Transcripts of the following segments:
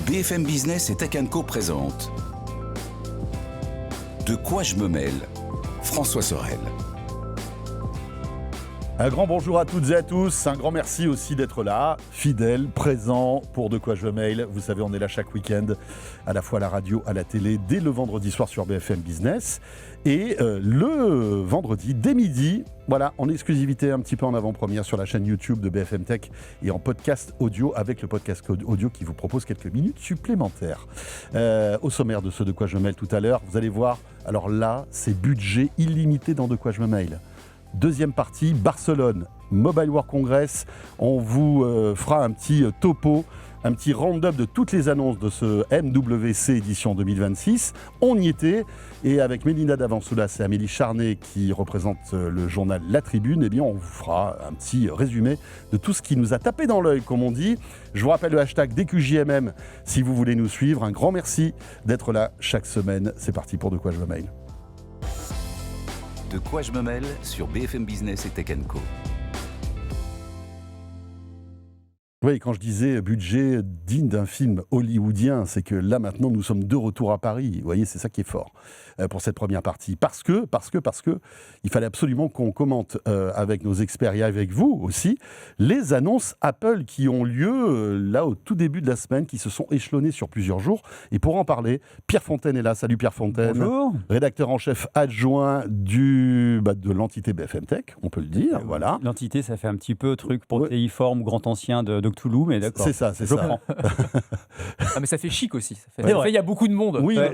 BFM Business et Tech Co présente De quoi je me mêle, François Sorel. Un grand bonjour à toutes et à tous, un grand merci aussi d'être là, fidèles, présents pour De quoi je me mêle. Vous savez, on est là chaque week-end, à la fois à la radio, à la télé, dès le vendredi soir sur BFM Business. Et le vendredi, dès midi, voilà, en exclusivité, un petit peu en avant-première sur la chaîne YouTube de BFM Tech et en podcast audio, avec le podcast audio qui vous propose quelques minutes supplémentaires. Au sommaire de ce De quoi je me mêle tout à l'heure, vous allez voir, alors là, c'est budget illimité dans De quoi je me mêle. Deuxième partie, Barcelone, Mobile World Congress. On vous fera un petit topo, un petit round-up de toutes les annonces de ce MWC édition 2026. On y était, et avec Mélina Davansoulas et Amélie Charnet qui représentent le journal La Tribune, eh bien on vous fera un petit résumé de tout ce qui nous a tapé dans l'œil, comme on dit. Je vous rappelle le hashtag DQJMM si vous voulez nous suivre. Un grand merci d'être là chaque semaine. C'est parti pour De quoi je me mêle. De quoi je me mêle sur BFM Business et Tech Co. Oui, quand je disais budget digne d'un film hollywoodien, c'est que là maintenant nous sommes de retour à Paris. Vous voyez, c'est ça qui est fort pour cette première partie. Parce que, il fallait absolument qu'on commente avec nos experts et avec vous aussi les annonces Apple qui ont lieu là au tout début de la semaine, qui se sont échelonnées sur plusieurs jours. Et pour en parler, Pierre Fontaine est là. Salut Pierre Fontaine. Bonjour. Rédacteur en chef adjoint de l'entité BFM Tech, on peut le dire. Voilà. L'entité, ça fait un petit peu truc protéiforme ou grand ancien de Cthulhu, mais d'accord. C'est ça. Ah, mais ça fait chic aussi. Il y a beaucoup de monde. Oui, Ouais.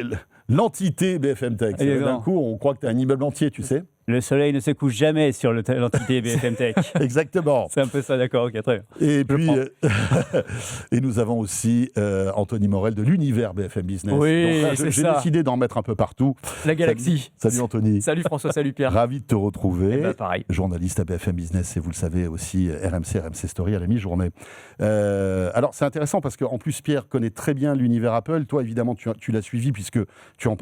L'entité BFM Tech. C'est Évidemment. d'un coup, on croit que tu as un immeuble entier, tu sais. Le soleil ne se couche jamais sur l'entité BFM Tech. Exactement. C'est un peu ça, d'accord, ok, très bien. Et puis, et nous avons aussi Anthony Morel de l'univers BFM Business. Oui, Donc là, c'est j'ai ça. décidé d'en mettre un peu partout. La galaxie. Salut Anthony. Salut François, salut Pierre. Ravi de te retrouver. Eh ben, pareil. Journaliste à BFM Business et vous le savez aussi RMC Story à la mi-journée. Alors c'est intéressant parce qu'en plus Pierre connaît très bien l'univers Apple. Toi évidemment tu l'as suivi puisque tu en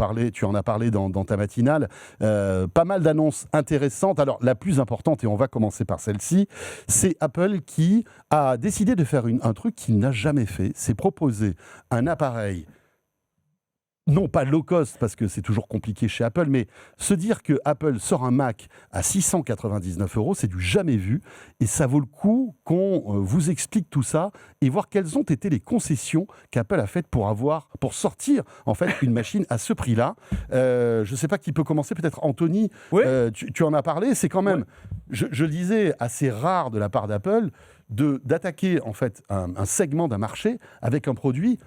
as parlé dans ta matinale. Pas mal d'annonces intéressantes. Alors la plus importante, et on va commencer par celle-ci, c'est Apple qui a décidé de faire un truc qu'il n'a jamais fait. C'est proposer un appareil, non pas low cost, parce que c'est toujours compliqué chez Apple, mais se dire que Apple sort un Mac à 699 €, c'est du jamais vu, et ça vaut le coup qu'on vous explique tout ça, et voir quelles ont été les concessions qu'Apple a faites pour sortir en fait une machine à ce prix-là. Je ne sais pas qui peut commencer, peut-être Anthony, Oui. tu en as parlé, c'est quand même, je le disais, assez rare de la part d'Apple d'attaquer en fait un segment d'un marché avec un produit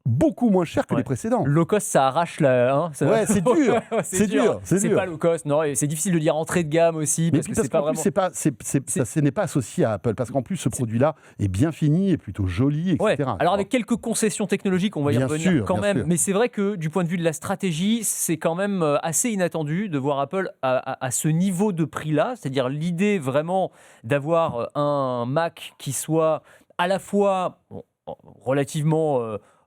beaucoup moins cher que les précédents. Low cost, ça arrache la. Hein, ça... Ouais, c'est dur. c'est dur. C'est pas low cost, non. Et c'est difficile de dire entrée de gamme aussi, parce que c'est pas vraiment. Ça n'est pas associé à Apple, parce qu'en plus ce produit-là est bien fini, est plutôt joli, etc. Ouais. Alors avec quelques concessions technologiques, on va y Bien revenir sûr, quand bien même. sûr. Mais c'est vrai que du point de vue de la stratégie, c'est quand même assez inattendu de voir Apple à ce niveau de prix-là. C'est-à-dire l'idée vraiment d'avoir un Mac qui soit à la fois relativement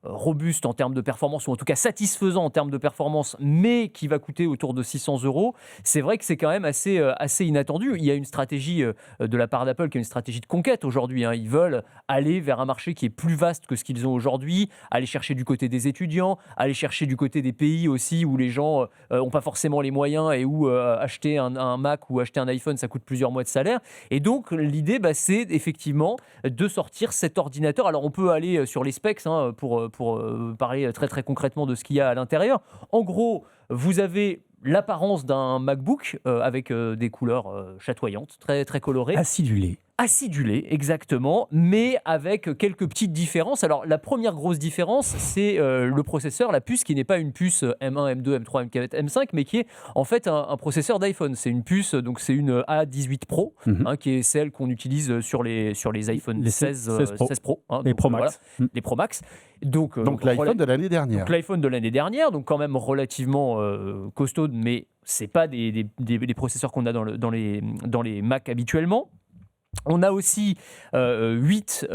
robuste en termes de performance, ou en tout cas satisfaisant en termes de performance, mais qui va coûter autour de 600 €, c'est vrai que c'est quand même assez inattendu. Il y a une stratégie de la part d'Apple qui est une stratégie de conquête aujourd'hui. Ils veulent aller vers un marché qui est plus vaste que ce qu'ils ont aujourd'hui, aller chercher du côté des étudiants, aller chercher du côté des pays aussi où les gens n'ont pas forcément les moyens et où acheter un Mac ou acheter un iPhone, ça coûte plusieurs mois de salaire. Et donc l'idée, c'est effectivement de sortir cet ordinateur. Alors on peut aller sur les specs pour parler très très concrètement de ce qu'il y a à l'intérieur. En gros, vous avez l'apparence d'un MacBook avec des couleurs chatoyantes, très très colorées. Acidulé, exactement, mais avec quelques petites différences. Alors, la première grosse différence, c'est le processeur, la puce, qui n'est pas une puce M1, M2, M3, M4, M5, mais qui est en fait un processeur d'iPhone. C'est une puce, donc c'est une A18 Pro, qui est celle qu'on utilise sur les iPhone 16 Pro. Les Pro Max. Voilà, les Pro Max. Donc l'iPhone de l'année dernière. Donc l'iPhone de l'année dernière, donc quand même relativement costaud, mais c'est pas des processeurs qu'on a dans les Mac habituellement. On a aussi 8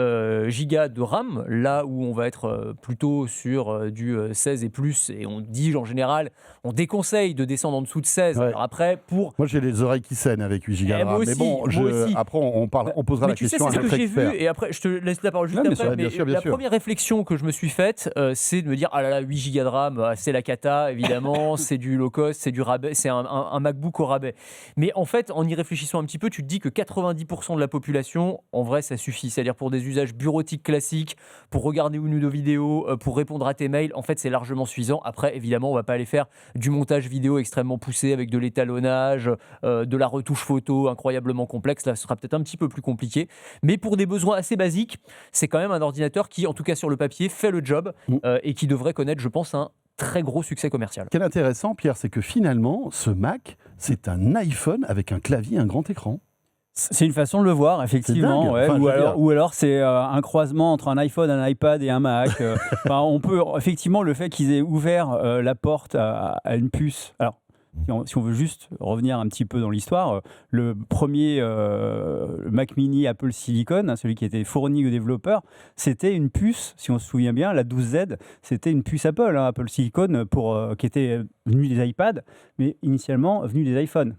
gigas de RAM, là où on va être plutôt sur du 16 et plus, et on dit en général, on déconseille de descendre en dessous de 16. Ouais. Alors après, pour... Moi, j'ai les oreilles qui saignent avec 8 gigas de moi RAM. aussi, Mais bon, moi aussi. après, on posera Mais la tu sais, question à c'est ce que notre j'ai expert. vu, et après, je te laisse la parole juste Non, mais après, bien mais sûr, bien la sûr. première réflexion que je me suis faite, c'est de me dire, ah là là, 8 gigas de RAM, c'est la cata, évidemment, c'est du low cost, c'est du rabais, c'est un MacBook au rabais. Mais en fait, en y réfléchissant un petit peu, tu te dis que 90% de la population, en vrai, ça suffit. C'est-à-dire pour des usages bureautiques classiques, pour regarder une ou deux vidéos, pour répondre à tes mails, en fait, c'est largement suffisant. Après, évidemment, on va pas aller faire du montage vidéo extrêmement poussé avec de l'étalonnage, de la retouche photo incroyablement complexe. Là, ce sera peut-être un petit peu plus compliqué. Mais pour des besoins assez basiques, c'est quand même un ordinateur qui, en tout cas sur le papier, fait le job et qui devrait connaître, je pense, un très gros succès commercial. Ce qui est intéressant, Pierre, c'est que finalement, ce Mac, c'est un iPhone avec un clavier et un grand écran. C'est une façon de le voir, effectivement. dingue. Ouais. Enfin, je veux dire. Ou alors c'est un croisement entre un iPhone, un iPad et un Mac. Enfin, on peut, effectivement, le fait qu'ils aient ouvert la porte à une puce. Alors, si on veut juste revenir un petit peu dans l'histoire, le premier Mac mini Apple Silicon, celui qui était fourni aux développeurs, c'était une puce, si on se souvient bien, la 12Z, c'était une puce Apple, Apple Silicon, qui était venue des iPads, mais initialement venue des iPhones.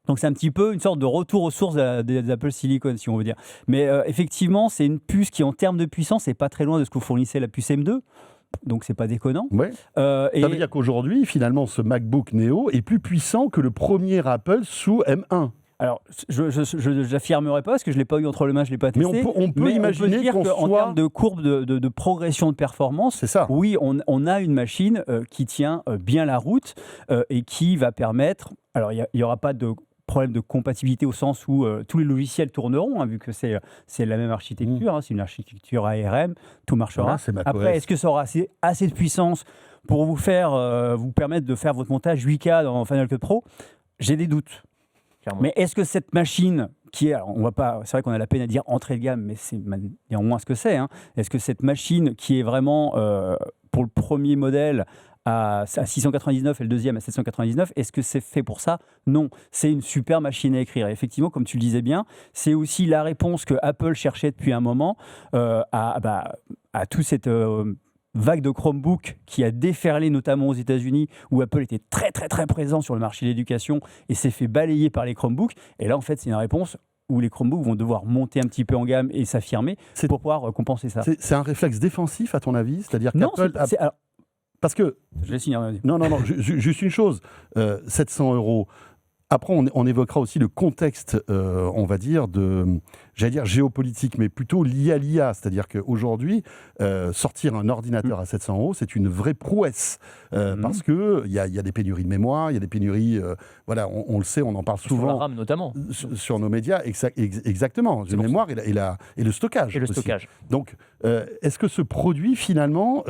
Donc c'est un petit peu une sorte de retour aux sources des Apple Silicon, si on veut dire. Mais effectivement, c'est une puce qui, en termes de puissance, n'est pas très loin de ce que fournissait la puce M2. Donc c'est pas déconnant. Ouais. Ça veut dire qu'aujourd'hui, finalement, ce MacBook Neo est plus puissant que le premier Apple sous M1. Alors, je n'affirmerai pas, parce que je ne l'ai pas eu entre les mains, je ne l'ai pas Mais testé. on peut imaginer dire qu'on qu'en soit... termes de courbe de progression de performance, C'est ça. oui, on a une machine qui tient bien la route et qui va permettre... Alors, il n'y aura pas de problème de compatibilité au sens où tous les logiciels tourneront, vu que c'est la même architecture, c'est une architecture ARM, tout marchera. Voilà, c'est macOS. Après, est-ce que ça aura assez de puissance pour vous permettre de faire votre montage 8K dans Final Cut Pro? J'ai des doutes. Clairement. Mais est-ce que cette machine, qui est, alors on va pas, c'est vrai qu'on a la peine à dire entrée de gamme, mais c'est néanmoins ce que c'est, est-ce que cette machine qui est vraiment pour le premier modèle à 699 et le deuxième à 799, est-ce que c'est fait pour ça? Non, c'est une super machine à écrire. Et effectivement, comme tu le disais bien, c'est aussi la réponse que Apple cherchait depuis un moment à toute cette vague de Chromebook qui a déferlé notamment aux États-Unis, où Apple était très très très présent sur le marché de l'éducation et s'est fait balayer par les Chromebooks. Et là, en fait, c'est une réponse où les Chromebooks vont devoir monter un petit peu en gamme et s'affirmer pour pouvoir compenser ça. C'est un réflexe défensif, à ton avis? C'est-à-dire Non, qu'Apple... alors, Parce que... je laisse finir. Non, juste une chose. 700 €. Après, on évoquera aussi le contexte, on va dire, géopolitique, mais plutôt lié à l'IA. C'est-à-dire qu'aujourd'hui, sortir un ordinateur à 700 €, c'est une vraie prouesse. Parce qu'il y a des pénuries de mémoire, il y a des pénuries... voilà, on le sait, on en parle souvent. Sur la RAM notamment. Sur nos médias, exactement. La mémoire et le stockage. Et le aussi. stockage. Donc, est-ce que ce produit, finalement,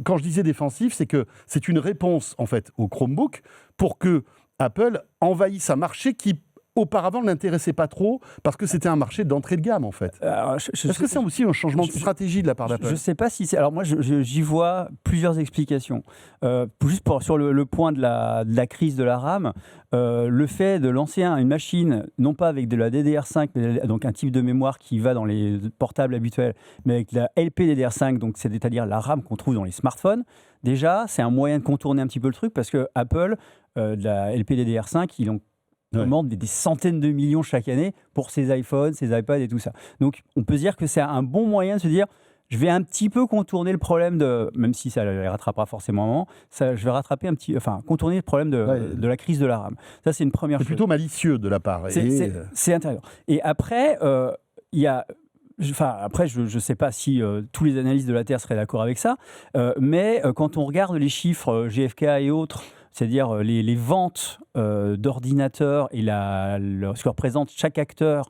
quand je disais défensif, c'est que c'est une réponse, en fait, au Chromebook pour que Apple envahisse un marché qui auparavant ne l'intéressait pas trop parce que c'était un marché d'entrée de gamme en fait. Est-ce que c'est aussi un changement de stratégie de la part d'Apple? Je ne sais pas si c'est... Alors moi, j'y vois plusieurs explications. Sur le point de la crise de la RAM, le fait de lancer une machine, non pas avec de la DDR5, mais donc un type de mémoire qui va dans les portables habituels, mais avec la LPDDR5, donc c'est-à-dire la RAM qu'on trouve dans les smartphones, déjà, c'est un moyen de contourner un petit peu le truc parce que Apple, de la LPDDR5, ils ont commande des centaines de millions chaque année pour ses iPhones, ses iPads et tout ça. Donc, on peut se dire que c'est un bon moyen de se dire, je vais un petit peu contourner le problème même si ça ne les rattrapera forcément à un moment, je vais contourner le problème de la crise de la RAM. Ça, c'est une première chose. C'est plutôt malicieux de la part. C'est intéressant. Et après, il y a... après, je ne sais pas si tous les analystes de la Terre seraient d'accord avec ça, mais quand on regarde les chiffres GfK et autres, c'est-à-dire les ventes d'ordinateurs et ce que représente chaque acteur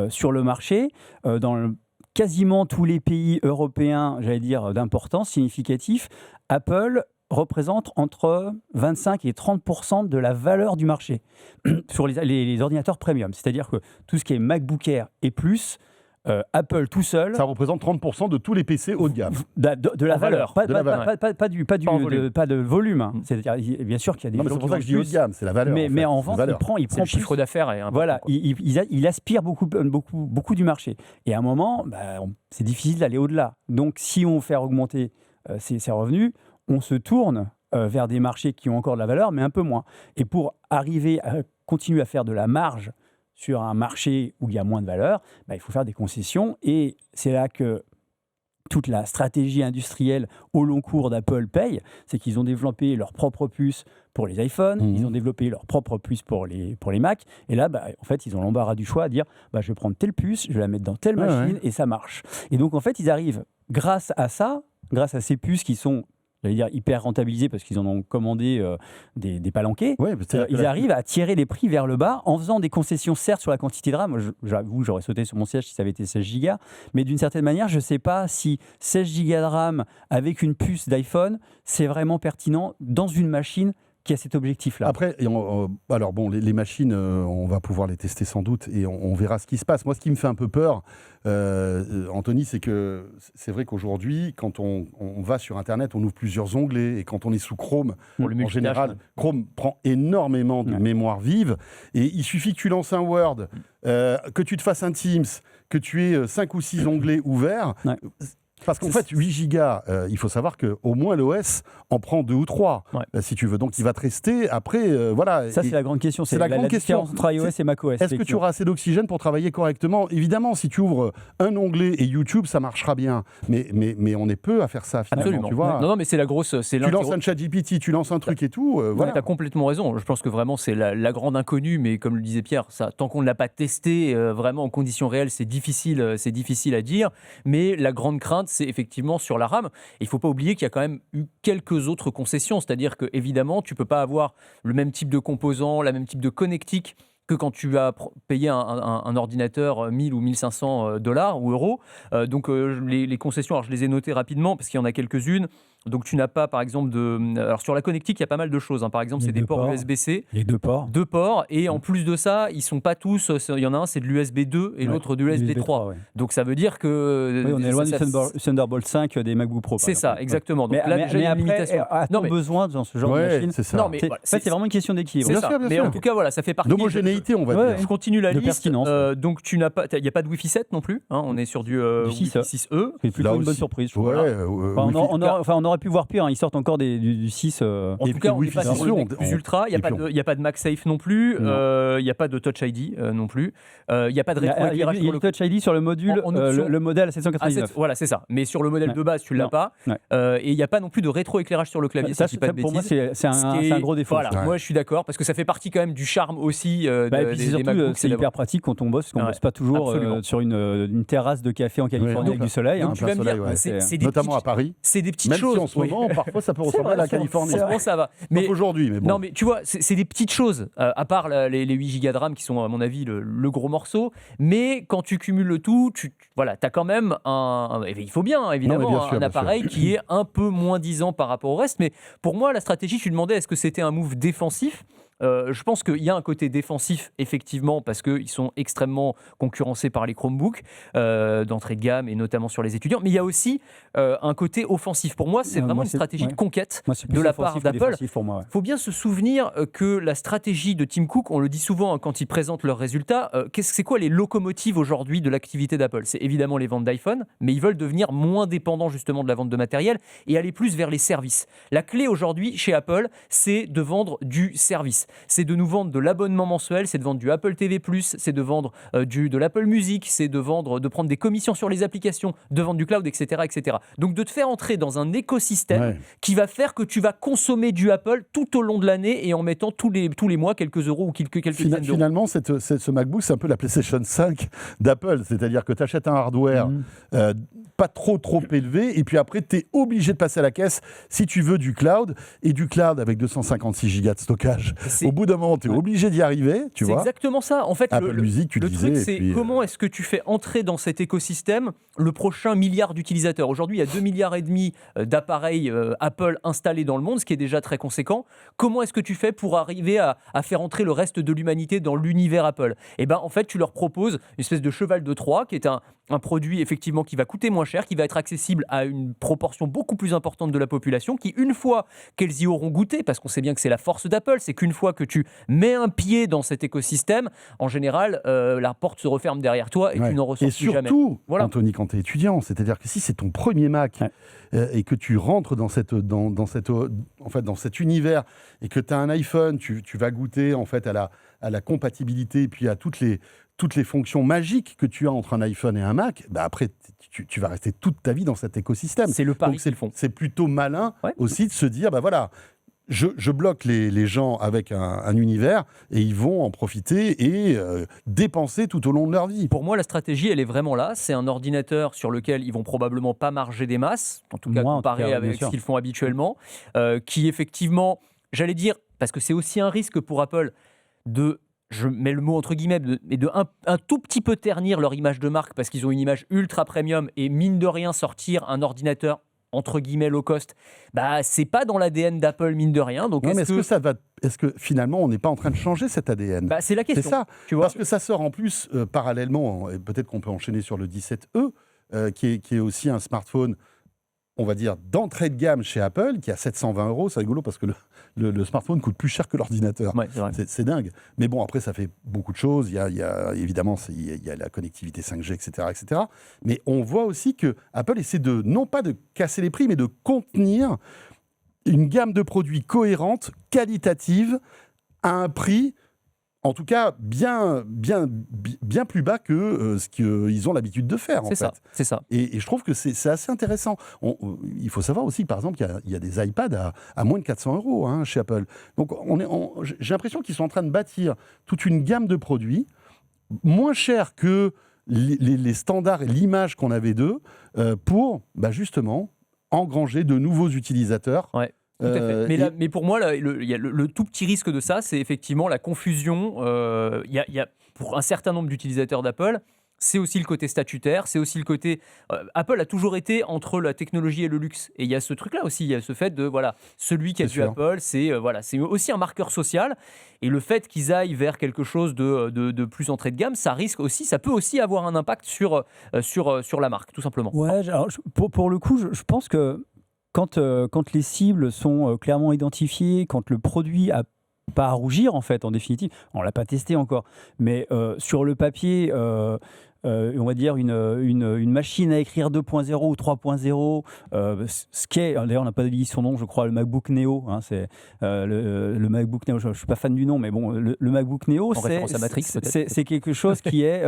sur le marché, dans quasiment tous les pays européens, j'allais dire d'importance significative, Apple représente entre 25 et 30% de la valeur du marché sur les ordinateurs premium. C'est-à-dire que tout ce qui est MacBook Air et plus, Apple tout seul. Ça représente 30% de tous les PC haut de gamme. De la valeur, pas De la valeur. pas de volume. Hein. C'est-à-dire, bien sûr qu'il y a des Non, mais gens c'est pour qui ça que je dis haut de gamme, c'est la valeur. mais en vente, valeur. il C'est prend le chiffre d'affaires. Est important, voilà, quoi. il aspire beaucoup du marché. Et à un moment, c'est difficile d'aller au-delà. Donc, si on veut faire augmenter ses revenus, on se tourne vers des marchés qui ont encore de la valeur, mais un peu moins. Et pour arriver à continuer à faire de la marge sur un marché où il y a moins de valeur, il faut faire des concessions. Et c'est là que toute la stratégie industrielle au long cours d'Apple paye. C'est qu'ils ont développé leur propre puce pour les iPhones, ils ont développé leur propre puce pour les Mac. Et là, en fait, ils ont l'embarras du choix à dire je vais prendre telle puce, je vais la mettre dans telle machine et ça marche. Et donc, en fait, ils arrivent, grâce à ces puces qui sont, j'allais dire, hyper rentabilisés parce qu'ils en ont commandé des palanquets. Ouais, Ils arrivent à tirer les prix vers le bas en faisant des concessions, certes, sur la quantité de RAM. Moi, j'avoue, j'aurais sauté sur mon siège si ça avait été 16 Go. Mais d'une certaine manière, je ne sais pas si 16 Go de RAM avec une puce d'iPhone, c'est vraiment pertinent dans une machine qui a cet objectif-là. Après, alors bon, les machines, on va pouvoir les tester sans doute et on verra ce qui se passe. Moi, ce qui me fait un peu peur, Anthony, c'est que c'est vrai qu'aujourd'hui, quand on va sur Internet, on ouvre plusieurs onglets et quand on est sous Chrome, en général, Chrome prend énormément de mémoire vive et il suffit que tu lances un Word, que tu te fasses un Teams, que tu aies 5 ou 6 onglets ouverts. Parce qu'en fait, 8 gigas, il faut savoir qu'au moins l'OS en prend 2 ou 3, si tu veux. Donc, il va te rester après, voilà. Ça, c'est la grande question. C'est la grande différence entre iOS et macOS. Est-ce que tu auras assez d'oxygène pour travailler correctement ? Évidemment, si tu ouvres un onglet et YouTube, ça marchera bien. Mais on est peu à faire ça, finalement. Absolument. Tu vois. Non, mais c'est la grosse... Tu lances un ChatGPT, tu lances un truc et tout, voilà. Tu as complètement raison. Je pense que vraiment, c'est la grande inconnue. Mais comme le disait Pierre, tant qu'on ne l'a pas testé vraiment en conditions réelles, c'est difficile à dire. Mais la grande crainte, c'est effectivement sur la RAM. Il ne faut pas oublier qu'il y a quand même eu quelques autres concessions. C'est-à-dire que évidemment, tu ne peux pas avoir le même type de composants, le même type de connectique que quand tu vas payer un ordinateur 1000 ou 1500 $ ou euros. Donc les concessions, alors je les ai notées rapidement parce qu'il y en a quelques-unes. Donc tu n'as pas, par exemple, alors sur la connectique, il y a pas mal de choses. Hein. Par exemple, c'est des ports USB-C. Les 2 ports. 2 ports. Et en plus de ça, ils ne sont pas tous... Il y en a un, c'est de l'USB 2 et l'autre de l'USB 3. Donc ça veut dire que... on est loin du Thunderbolt 5 des MacBook Pro. C'est ça, exactement. Donc là, déjà, il y a une limitation. A-t-on besoin dans ce genre de machine ? C'est ça. Non, mais c'est vraiment une question d'équilibre. C'est ça. Mais en tout cas, voilà, ça fait partie... D'homogénéité, on va dire. Je continue la liste. Pertinence. Donc il n'y a pas de Wi-Fi 7 non plus. Hein. On est sur du Wi-Fi 6E. C'est plutôt une bonne surprise. On aurait pu voir pire. Ils sortent encore du 6. En tout cas, on n'est pas sur le plus ultra. Il n'y a pas de MagSafe non plus. Il n'y a pas de Touch ID non plus. Il n'y a pas de rétroéclairage. Il y a le Touch ID sur le module, le modèle à 799. Voilà, c'est ça. Mais sur le modèle de base, tu ne l'as pas. Et il n'y a pas non plus de rétroéclairage sur le clavier. Pour moi, c'est un gros défaut. Voilà, moi je suis d'accord parce que ça fait partie quand même du charme aussi des MacBooks. C'est hyper pratique quand on bosse, parce qu'on ne bosse pas toujours sur une terrasse de café en Californie avec du soleil. Donc tu vas me dire, notamment à Paris. C'est des petites Même choses. si en ce moment, parfois, ça peut ressembler à la Californie. Bon, ça va. Mais aujourd'hui, mais bon. Non, mais tu vois, c'est des petites choses, à part les 8 Go de RAM qui sont, à mon avis, le gros morceau. Mais quand tu cumules le tout, tu as quand même il faut bien, évidemment, un appareil qui est un peu moins disant par rapport au reste. Mais pour moi, la stratégie, tu demandais, est-ce que c'était un move défensif ? Je pense qu'il y a un côté défensif, effectivement, parce qu'ils sont extrêmement concurrencés par les Chromebooks d'entrée de gamme et notamment sur les étudiants. Mais il y a aussi un côté offensif. Pour moi, c'est vraiment une stratégie de conquête de la part d'Apple. Il faut bien se souvenir que la stratégie de Tim Cook, on le dit souvent quand ils présentent leurs résultats, c'est quoi les locomotives aujourd'hui de l'activité d'Apple ? C'est évidemment les ventes d'iPhone, mais ils veulent devenir moins dépendants justement de la vente de matériel et aller plus vers les services. La clé aujourd'hui chez Apple, c'est de vendre du service. C'est de nous vendre de l'abonnement mensuel, c'est de vendre du Apple TV+, c'est de vendre de l'Apple Music, c'est de prendre des commissions sur les applications, de vendre du cloud, etc., etc. Donc de te faire entrer dans un écosystème qui va faire que tu vas consommer du Apple tout au long de l'année et en mettant tous les mois quelques euros ou quelques dizaines d'euros. Finalement, ce MacBook, c'est un peu la PlayStation 5 d'Apple, c'est-à-dire que tu achètes un hardware pas trop élevé et puis après, tu es obligé de passer à la caisse si tu veux du cloud et du cloud avec 256 Go de stockage. Au bout d'un moment, tu es obligé d'y arriver, tu vois. C'est exactement ça. En fait, Apple Music, le truc, c'est comment est-ce que tu fais entrer dans cet écosystème le prochain milliard d'utilisateurs. Aujourd'hui, il y a 2,5 milliards d'appareils Apple installés dans le monde, ce qui est déjà très conséquent. Comment est-ce que tu fais pour arriver à faire entrer le reste de l'humanité dans l'univers Apple ? Eh bien, en fait, tu leur proposes une espèce de cheval de Troie qui est un produit effectivement qui va coûter moins cher, qui va être accessible à une proportion beaucoup plus importante de la population, qui une fois qu'elles y auront goûté, parce qu'on sait bien que c'est la force d'Apple, c'est qu'une fois que tu mets un pied dans cet écosystème, en général, la porte se referme derrière toi et tu n'en ressors plus jamais. Et surtout, Voilà. Anthony, quand tu es étudiant, c'est-à-dire que si c'est ton premier Mac et que tu rentres dans cet univers et que tu as un iPhone, tu vas goûter en fait à la compatibilité et puis à toutes les fonctions magiques que tu as entre un iPhone et un Mac, bah après, tu vas rester toute ta vie dans cet écosystème. C'est le pari Donc qu'ils font. c'est plutôt malin Ouais. aussi de se dire, bah voilà, je bloque les gens avec un univers et ils vont en profiter et dépenser tout au long de leur vie. Pour moi, la stratégie, elle est vraiment là. C'est un ordinateur sur lequel ils vont probablement pas marger des masses, en tout cas comparé bien avec sûr. ce qu'ils font habituellement, qui effectivement, j'allais dire, parce que c'est aussi un risque pour Apple je mets le mot entre guillemets, mais de un tout petit peu ternir leur image de marque parce qu'ils ont une image ultra premium et mine de rien sortir un ordinateur entre guillemets low cost, bah c'est pas dans l'ADN d'Apple mine de rien. Donc Non, mais est-ce que finalement on n'est pas en train de changer cet ADN? Bah, c'est la question. C'est ça, tu vois. parce que ça sort en plus parallèlement, et peut-être qu'on peut enchaîner sur le 17E, qui est aussi un smartphone, on va dire, d'entrée de gamme chez Apple, qui a 720 €. C'est rigolo parce que le smartphone coûte plus cher que l'ordinateur. Ouais, c'est vrai. C'est dingue. Mais bon, après, ça fait beaucoup de choses. Évidemment, il y a la connectivité 5G, etc., etc. Mais on voit aussi que Apple essaie non pas de casser les prix, mais de contenir une gamme de produits cohérente, qualitative, à un prix, en tout cas, bien plus bas que ce qu'ils ont l'habitude de faire. C'est ça. Et je trouve que c'est assez intéressant. Il faut savoir aussi, par exemple, qu'il y a des iPads à moins de 400 € chez Apple. Donc, j'ai l'impression qu'ils sont en train de bâtir toute une gamme de produits moins chers que les standards et l'image qu'on avait d'eux pour, justement, engranger de nouveaux utilisateurs. Ouais. Tout à fait. Mais pour moi, il y a le tout petit risque de ça, c'est effectivement la confusion. Il y a pour un certain nombre d'utilisateurs d'Apple, c'est aussi le côté statutaire, c'est aussi le côté... Apple a toujours été entre la technologie et le luxe. Et il y a ce truc-là aussi, il y a ce fait de, voilà, celui qui a du Apple, c'est aussi un marqueur social. Et le fait qu'ils aillent vers quelque chose de plus entrée de gamme, ça peut aussi avoir un impact sur la marque, tout simplement. Ouais, alors, pour le coup, je pense que quand les cibles sont clairement identifiées, quand le produit a pas à rougir en fait, en définitive, on l'a pas testé encore, mais sur le papier, on va dire une machine à écrire 2.0 ou 3.0, ce qui est, d'ailleurs on n'a pas dit son nom, je crois, le MacBook Neo, hein, c'est le MacBook Neo, je ne suis pas fan du nom, mais bon, le MacBook Neo, c'est quelque chose qui est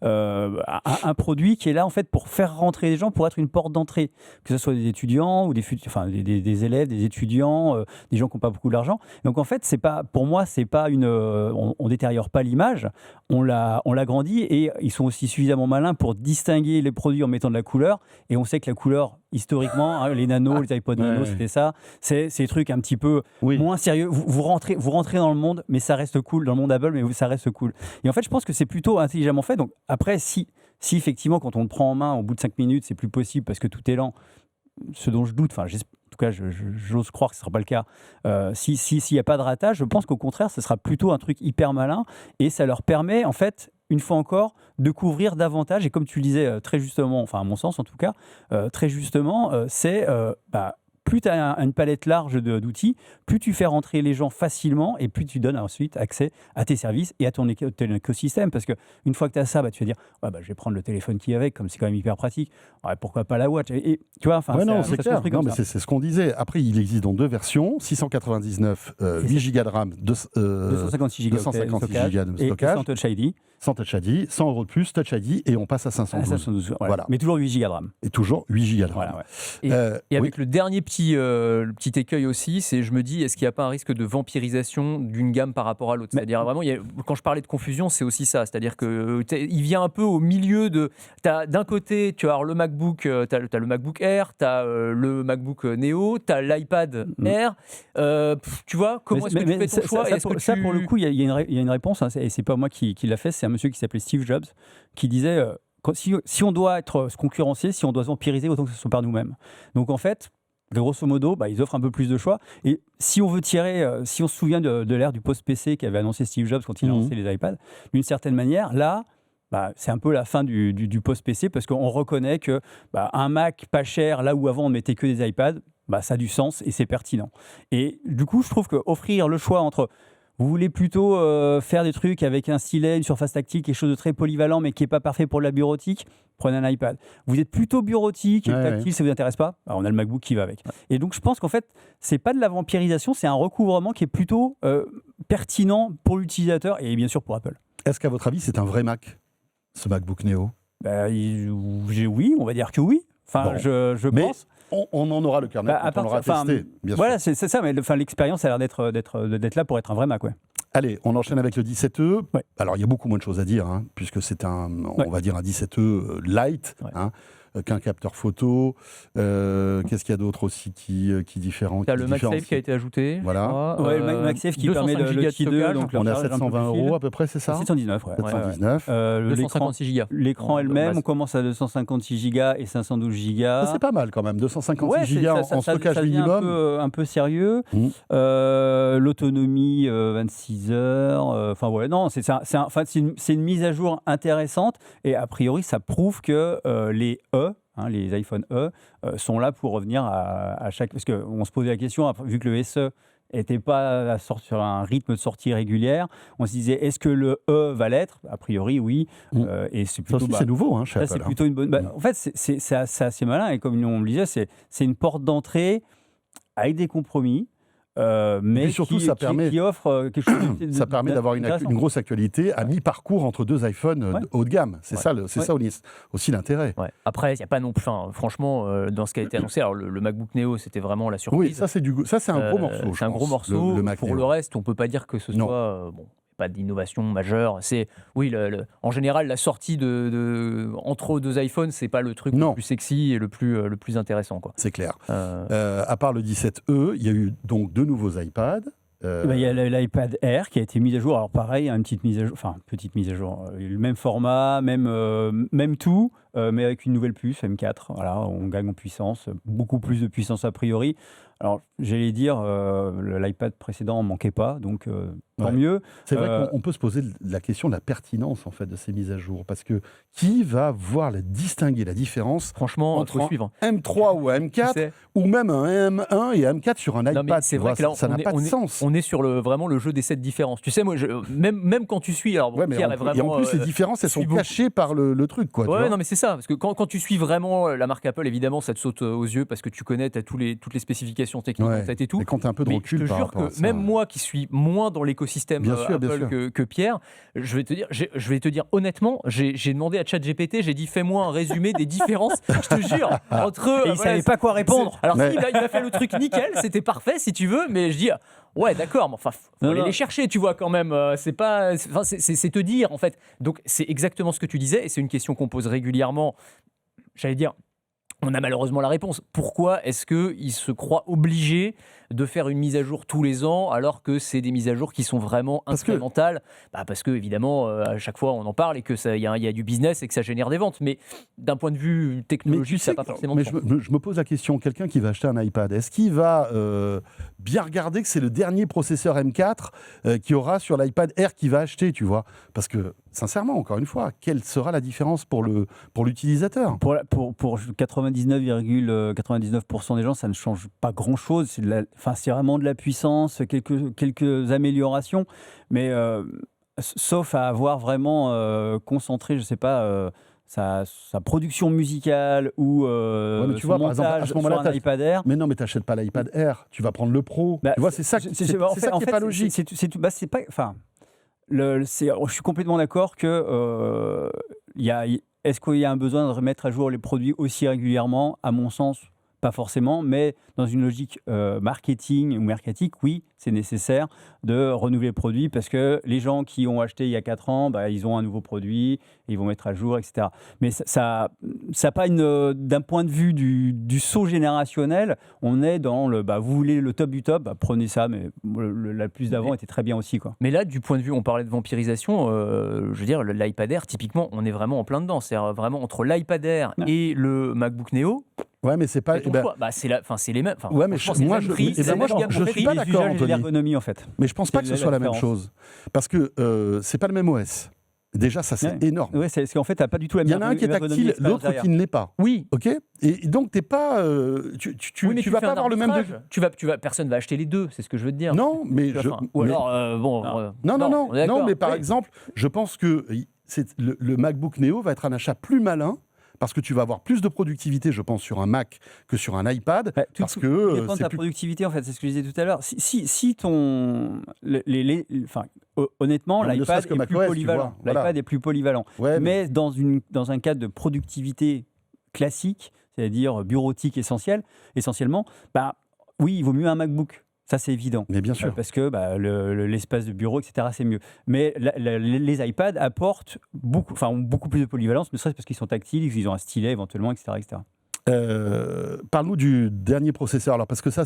un produit qui est là en fait pour faire rentrer les gens, pour être une porte d'entrée, que ce soit des étudiants ou des élèves, des étudiants, des gens qui n'ont pas beaucoup d'argent. Donc en fait, pour moi, c'est pas on détériore pas l'image, on l'a grandi et ils sont aussi suffisamment malins pour distinguer les produits en mettant de la couleur. Et on sait que la couleur, historiquement, hein, les nanos, les iPod Nano, c'était ça. C'est des trucs un petit peu moins sérieux. Vous rentrez dans le monde, mais ça reste cool. Dans le monde Apple, mais ça reste cool. Et en fait, je pense que c'est plutôt intelligemment fait. Donc après, si effectivement, quand on le prend en main, au bout de 5 minutes, c'est plus possible parce que tout est lent, ce dont je doute, en tout cas, j'ose croire que ce ne sera pas le cas. S'il n'y a pas de ratage, je pense qu'au contraire, ce sera plutôt un truc hyper malin et ça leur permet, en fait, une fois encore, de couvrir davantage. Et comme tu le disais très justement, enfin à mon sens en tout cas, très justement, c'est plus tu as une palette large d'outils, plus tu fais rentrer les gens facilement et plus tu donnes ensuite accès à tes services et à ton écosystème. Parce qu'une fois que tu as ça, tu vas dire je vais prendre le téléphone qui est avec, comme c'est quand même hyper pratique. Ouais, pourquoi pas la Watch et tu vois, c'est clair. C'est ce qu'on disait. Après, il existe dans deux versions 699, 8 Go de RAM, 256 Go de stockage et sans Touch ID. Sans Touch ID, 100 € de plus, Touch ID, et on passe à 512. Voilà. Mais toujours 8 Go de RAM. Et toujours 8 Go de RAM. Voilà, et avec le dernier petit écueil aussi, c'est je me dis, est-ce qu'il n'y a pas un risque de vampirisation d'une gamme par rapport à l'autre? C'est-à-dire vraiment, quand je parlais de confusion, c'est aussi ça. C'est-à-dire qu'il vient un peu au milieu de... D'un côté, tu as le MacBook, tu as le MacBook Air, tu as le MacBook Neo, tu as l'iPad Air. Tu vois, comment est-ce que tu fais ton choix? Ça, pour le coup, il y a une réponse, hein, et c'est pas moi qui l'a fait, c'est un monsieur qui s'appelait Steve Jobs, qui disait si on doit être concurrencier, si on doit vampiriser, autant que ce soit par nous-mêmes. Donc en fait, grosso modo, ils offrent un peu plus de choix. Et si on veut tirer, si on se souvient de l'ère du post-PC qu'avait annoncé Steve Jobs quand il a lancé les iPads, d'une certaine manière, là, c'est un peu la fin du post-PC parce qu'on reconnaît que un Mac pas cher, là où avant on ne mettait que des iPads, ça a du sens et c'est pertinent. Et du coup, je trouve qu'offrir le choix entre vous voulez plutôt faire des trucs avec un stylet, une surface tactile, quelque chose de très polyvalent mais qui n'est pas parfait pour la bureautique, prenez un iPad. Vous êtes plutôt bureautique et tactile, ça ne vous intéresse pas, on a le MacBook qui va avec. Et donc je pense qu'en fait, ce n'est pas de la vampirisation, c'est un recouvrement qui est plutôt pertinent pour l'utilisateur et bien sûr pour Apple. Est-ce qu'à votre avis, c'est un vrai Mac, ce MacBook Neo ? Oui, on va dire que oui. Enfin, bon. je pense. On en aura le carnet quand on l'aura testé, bien sûr. Voilà, c'est ça, mais l'expérience a l'air d'être là pour être un vrai Mac, ouais. Allez, on enchaîne avec le 17E. Ouais. Alors, il y a beaucoup moins de choses à dire, puisque c'est on va dire un 17E light, qu'un capteur photo. Qu'est-ce qu'il y a d'autre aussi qui différent? Il y a le MagSafe qui a été ajouté. Voilà. Le MagSafe qui permet le Qi 2. Donc on est à 720 € à peu près, c'est ça? 719, ouais. 719. 256 gigas. L'écran elle-même, on commence à 256 gigas et 512 gigas. Ça, c'est pas mal quand même, 256 gigas en stockage ça minimum. Un peu sérieux. L'autonomie, 26 heures. Enfin, ouais, non, c'est une mise à jour intéressante et a priori, ça prouve que les les iPhone E sont là pour revenir à chaque... Parce qu'on se posait la question, vu que le SE n'était pas sur un rythme de sortie régulière, on se disait, est-ce que le E va l'être? A priori, oui. Et c'est plutôt, ça aussi, c'est nouveau chez Apple. C'est plutôt une bonne... en fait, c'est assez malin. Et comme on le disait, c'est une porte d'entrée avec des compromis. Mais surtout, qui offre quelque chose ça permet d'avoir une grosse actualité à mi-parcours entre deux iPhones haut de gamme. C'est ça aussi l'intérêt. Ouais. Après, il n'y a pas non plus... franchement, dans ce qui a été annoncé, alors le MacBook Neo, c'était vraiment la surprise. Oui, ça c'est un gros morceau. C'est un gros morceau. Le Pour le reste, on ne peut pas dire que ce soit... pas d'innovation majeure. C'est en général la sortie entre deux iPhones, c'est pas le truc le plus sexy et le plus intéressant, quoi. C'est clair. À part le 17E, il y a eu donc deux nouveaux iPads. Il y a l'iPad Air qui a été mis à jour. Alors pareil, une petite mise à jour, le même format, même tout, mais avec une nouvelle puce M4. Voilà, on gagne en puissance, beaucoup plus de puissance a priori. Alors, j'allais dire, l'iPad précédent n'en manquait pas, donc tant mieux. C'est vrai qu'on peut se poser la question de la pertinence en fait, de ces mises à jour, parce que qui va voir distinguer la différence entre un M3 ou un M4, ou même un M1 et un M4 sur un iPad? C'est vrai que là, ça n'a pas de sens. On est sur vraiment le jeu des 7 différences. Tu sais, moi, même quand tu suis... Alors, Pierre est vraiment... Et en plus, ces différences, elles sont cachées par le truc, quoi. Ouais, non, mais c'est ça, parce que quand tu suis vraiment la marque Apple, évidemment, ça te saute aux yeux, parce que tu connais, tu as toutes les spécifications techniques en tête et tout. Mais quand tu as un peu de recul, je te jure que même moi qui suis moins dans l'écosystème Apple que Pierre, je vais te dire honnêtement, j'ai demandé à ChatGPT, j'ai dit fais-moi un résumé des différences, je te jure, entre... Et il savait pas quoi répondre. Alors il a fait le truc nickel, c'était parfait si tu veux, mais je dis ouais d'accord, mais enfin faut aller les chercher, tu vois, quand même, c'est te dire en fait. Donc c'est exactement ce que tu disais et c'est une question qu'on pose régulièrement. J'allais dire, on a malheureusement la réponse. Pourquoi est-ce qu'ils se croient obligés de faire une mise à jour tous les ans alors que c'est des mises à jour qui sont vraiment incrémentales? Parce que évidemment, à chaque fois on en parle et que y a du business et que ça génère des ventes. Mais d'un point de vue technologique, ça n'a pas forcément de sens. Je me pose la question, quelqu'un qui va acheter un iPad, est-ce qu'il va bien regarder que c'est le dernier processeur M4 qu'il y aura sur l'iPad Air qu'il va acheter, tu vois? Parce que, sincèrement, encore une fois, quelle sera la différence pour l'utilisateur? Pour 99,99% des gens, ça ne change pas grand-chose. C'est vraiment de la puissance, quelques améliorations, mais sauf à avoir vraiment concentré, je ne sais pas, sa production musicale ou tu vois, montage par exemple, à ce moment-là, sur un iPad Air. Mais non, mais tu n'achètes pas l'iPad Air, tu vas prendre le Pro. Tu vois, c'est ça qui n'est pas logique. C'est pas... Enfin, je suis complètement d'accord que est-ce qu'il y a un besoin de remettre à jour les produits aussi régulièrement? À mon sens, pas forcément, mais dans une logique marketing ou mercatique, oui, c'est nécessaire de renouveler le produit parce que les gens qui ont acheté il y a 4 ans, ils ont un nouveau produit, ils vont mettre à jour, etc. Mais ça pas d'un point de vue du saut générationnel, on est dans vous voulez le top du top, prenez ça, mais la plus d'avant était très bien aussi, quoi. Mais là, du point de vue, on parlait de vampirisation, je veux dire, l'iPad Air, typiquement, on est vraiment en plein dedans. C'est vraiment entre l'iPad Air et le MacBook Neo. Ouais, mais c'est pas. C'est les mêmes. Ouais, mais je suis pas d'accord, Anthony. L'ergonomie, en fait. Mais je pense pas que ce soit la même chose, parce que c'est pas le même OS. Déjà, ça, c'est énorme. Oui, c'est qu'en fait, tu n'as pas du tout la Il même y en a un qui est tactile, l'autre qui ne l'est pas. Oui. OK ? Et donc, tu n'es pas. Tu vas pas avoir le même. Personne va acheter les deux, c'est ce que je veux te dire. Non, mais. Ou alors, Non, mais par exemple, je pense que le MacBook Neo va être un achat plus malin. Parce que tu vas avoir plus de productivité, je pense, sur un Mac que sur un iPad. Tout dépend de ta productivité, en fait. C'est ce que je disais tout à l'heure. Si ton... honnêtement, l'iPad est plus polyvalent. L'iPad est plus polyvalent. Ouais, mais dans un cadre de productivité classique, c'est-à-dire bureautique essentiellement, oui, il vaut mieux un MacBook. Ça, c'est évident. Mais bien sûr. Parce que l'espace de bureau, etc., c'est mieux. Mais les iPads apportent ont beaucoup plus de polyvalence, ne serait-ce parce qu'ils sont tactiles, qu'ils ont un stylet éventuellement, etc. Parle-nous du dernier processeur. Alors, parce que ça,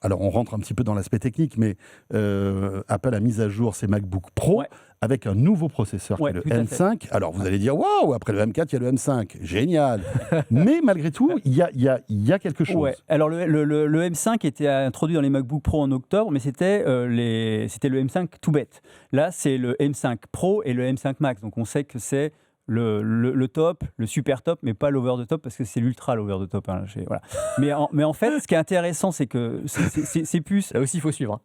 alors on rentre un petit peu dans l'aspect technique, mais Apple a mis à jour ses MacBook Pro avec un nouveau processeur qui est le M5. Alors, vous allez dire, waouh, après le M4, il y a le M5. Génial. Mais malgré tout, il y a quelque chose. Ouais. Alors, le M5 était introduit dans les MacBook Pro en octobre, mais c'était le M5 tout bête. Là, c'est le M5 Pro et le M5 Max. Donc, on sait que c'est le top, le super top, mais pas l'over the top parce que c'est l'ultra l'over the top. Voilà. Mais en fait, ce qui est intéressant, c'est que ces puces. Là aussi, il faut suivre.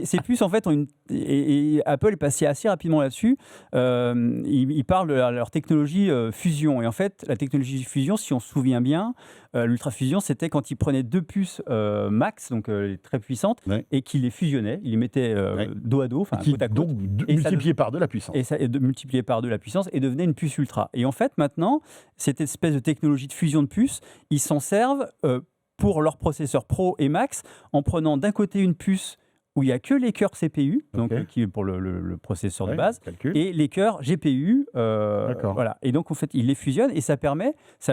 Ces puces, en fait, et Apple est passé assez rapidement là-dessus. Ils parlent de leur technologie fusion. Et en fait, la technologie fusion, si on se souvient bien, l'ultra fusion, c'était quand ils prenaient deux puces max, donc très puissantes, et qu'ils les fusionnaient, ils les mettaient dos à dos, côte à côte. Donc, multiplié par deux la puissance. Et ça multiplié par deux la puissance et devenait une puce ultra. Et en fait, maintenant, cette espèce de technologie de fusion de puces, ils s'en servent pour leurs processeurs Pro et Max en prenant d'un côté une puce où il n'y a que les cœurs CPU, donc qui est pour le processeur de base, et les cœurs GPU. Voilà. Et donc, en fait, ils les fusionnent et ça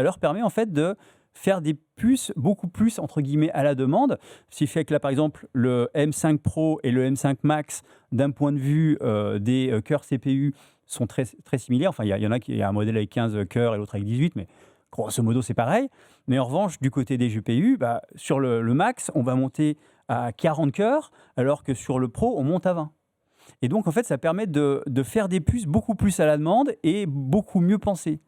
leur permet en fait de faire des puces beaucoup plus, entre guillemets, à la demande. Ce qui fait que là, par exemple, le M5 Pro et le M5 Max, d'un point de vue des cœurs CPU, sont très, très similaires. Enfin, il y en a qui a un modèle avec 15 cœurs et l'autre avec 18, mais grosso modo, c'est pareil. Mais en revanche, du côté des GPU, sur le Max, on va monter à 40 cœurs, alors que sur le Pro, on monte à 20. Et donc, en fait, ça permet de faire des puces beaucoup plus à la demande et beaucoup mieux pensées.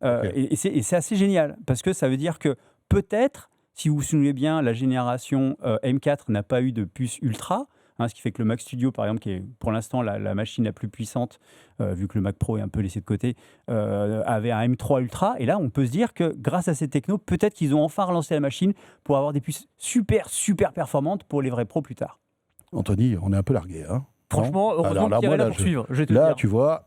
Et c'est assez génial, parce que ça veut dire que peut-être, si vous vous souvenez bien, la génération M4 n'a pas eu de puce ultra, ce qui fait que le Mac Studio, par exemple, qui est pour l'instant la machine la plus puissante, vu que le Mac Pro est un peu laissé de côté, avait un M3 Ultra. Et là, on peut se dire que grâce à ces technos, peut-être qu'ils ont enfin relancé la machine pour avoir des puces super, super performantes pour les vrais pros plus tard. Anthony, on est un peu largué, hein. Franchement, heureusement qu'il y avait là pour suivre. Là, tu vois,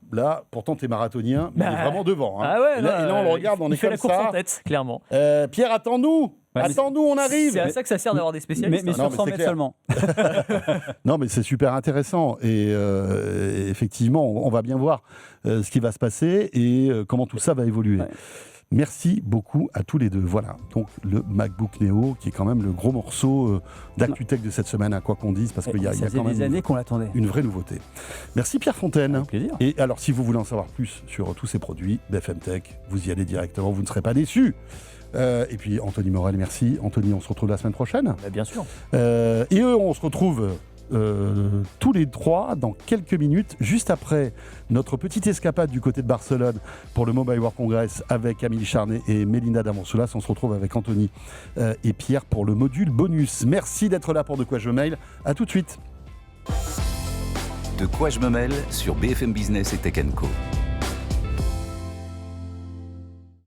pourtant, t'es marathonien, mais il est vraiment devant. Hein. Ah ouais, et là, on le regarde, on est fait comme la course ça. en tête, clairement. Pierre, attends-nous. Attends-nous, on arrive. C'est à ça que ça sert d'avoir des spécialistes. Mais sur 100 mètres seulement. Non, mais c'est super intéressant. Et effectivement, on va bien voir ce qui va se passer et comment tout ça va évoluer. Merci beaucoup à tous les deux. Voilà, donc le MacBook Neo, qui est quand même le gros morceau d'ActuTech de cette semaine, quoi qu'on dise, parce qu'il y a quand même des années qu'on l'attendait. Une vraie nouveauté. Merci Pierre Fontaine. Avec plaisir. Et alors, si vous voulez en savoir plus sur tous ces produits, BFM Tech, vous y allez directement, vous ne serez pas déçus. Et puis Anthony Morel, merci. Anthony, on se retrouve la semaine prochaine. Bien sûr. Et eux, on se retrouve tous les trois dans quelques minutes, juste après notre petite escapade du côté de Barcelone pour le Mobile World Congress avec Amélie Charnet et Mélinda Damorsoulas. On se retrouve avec Anthony et Pierre pour le module bonus. Merci d'être là pour De quoi je me mail. À tout de suite. De quoi je me mêle sur BFM Business et Tech & Co.